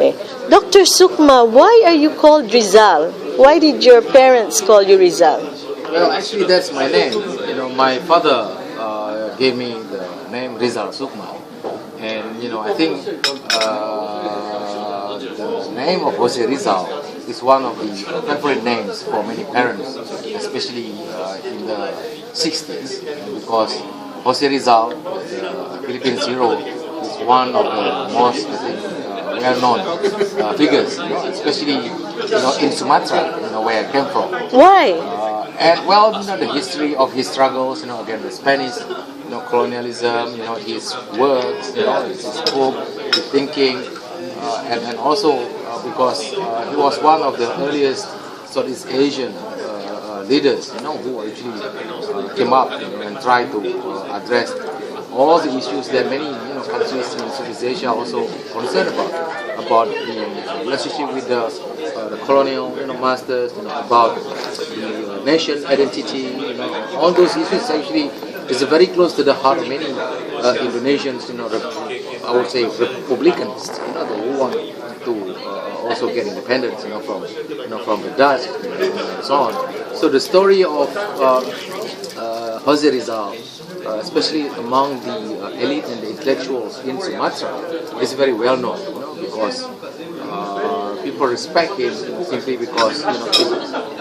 Okay. Dr. Sukma, why are you called Rizal? Why did your parents call you Rizal? Well, actually, that's my name. My father gave me the name Rizal Sukma, and I think the name of Jose Rizal is one of the favorite names for many parents, especially in the 60s, because Jose Rizal, the Philippine hero, is one of the most, I think, well-known figures, especially in Sumatra, where I came from. Why? And well, the history of his struggles, against the Spanish, colonialism, his works, his book, his thinking, and also because he was one of the earliest Southeast Asian leaders, who actually came up and tried to address all the issues that many countries in Southeast Asia are also concerned about the relationship with the colonial masters, about the nation identity, all those issues actually is very close to the heart of many Indonesians, I would say Republicans, who want to also get independence, from the Dutch and so on. So the story of Jose Rizal, especially among the elite and the intellectuals in Sumatra, is very well known, because people respect him simply because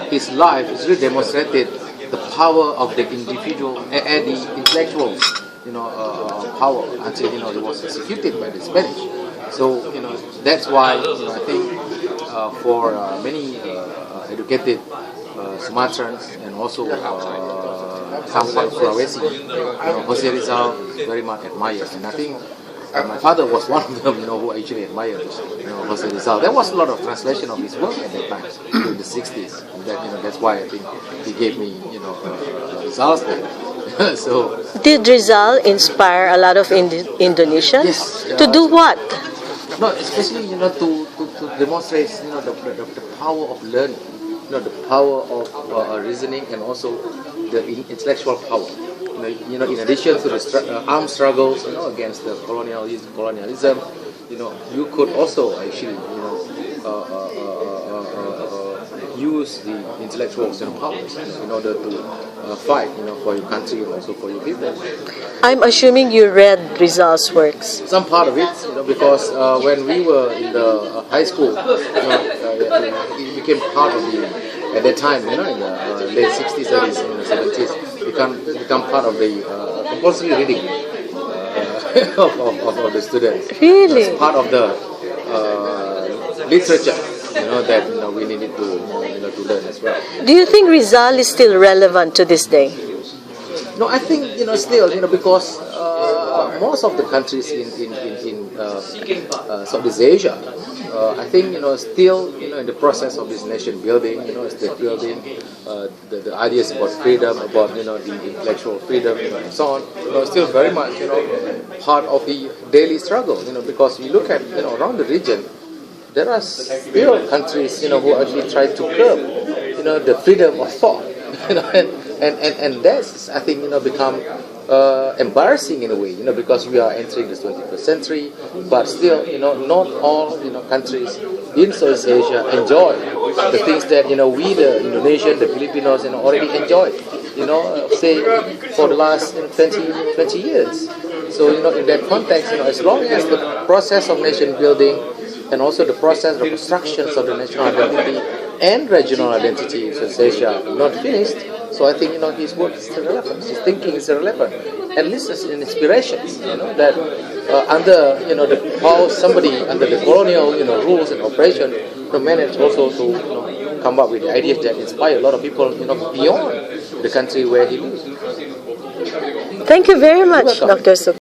his life has really demonstrated the power of the individual and the intellectuals, power until he was executed by the Spanish. So that's why I think for many educated Sumatrans and also some part of Sulawesi, Jose Rizal is very much admired, and I think my father was one of them, who actually admired Jose Rizal. There was a lot of translation of his work at that time in the 60s. And that's why I think he gave me, Rizal's name. So did Rizal inspire a lot of Indonesians? Yes. To do what? No, especially to demonstrate the power of learning, the power of reasoning, and also the intellectual power. In addition to the armed struggles, against the colonialism, you could also actually, use the intellectuals and powers in order to fight, for your country and also for your people. I'm assuming you read Rizal's works. Some part of it, because when we were in the high school, it became part of at that time, in the late 60s, 30s, and 70s, become part of the compulsory reading of the students. Really? It's part of the literature, that we needed to learn as well. Do you think Rizal is still relevant to this day? No, I think still because most of the countries in Southeast Asia, I think still in the process of this nation building, state building, the ideas about freedom, about the intellectual freedom, and so on, still very much part of the daily struggle. Because you look at around the region, there are still countries who actually try to curb the freedom of thought, and that's, I think, become embarrassing in a way, because we are entering the 21st century, but still, not all, countries in Southeast Asia enjoy the things that, we, the Indonesian, the Filipinos, already enjoyed, say, for the last 20 years. So, in that context, as long as the process of nation building and also the process of constructions of the national identity and regional identity in Southeast Asia not finished, so I think his work is still relevant, his thinking is relevant, and this is an inspiration, that under how somebody under the colonial rules and operation managed also to come up with the ideas that inspire a lot of people beyond the country where he lives. Thank you very much, Dr. Sukma.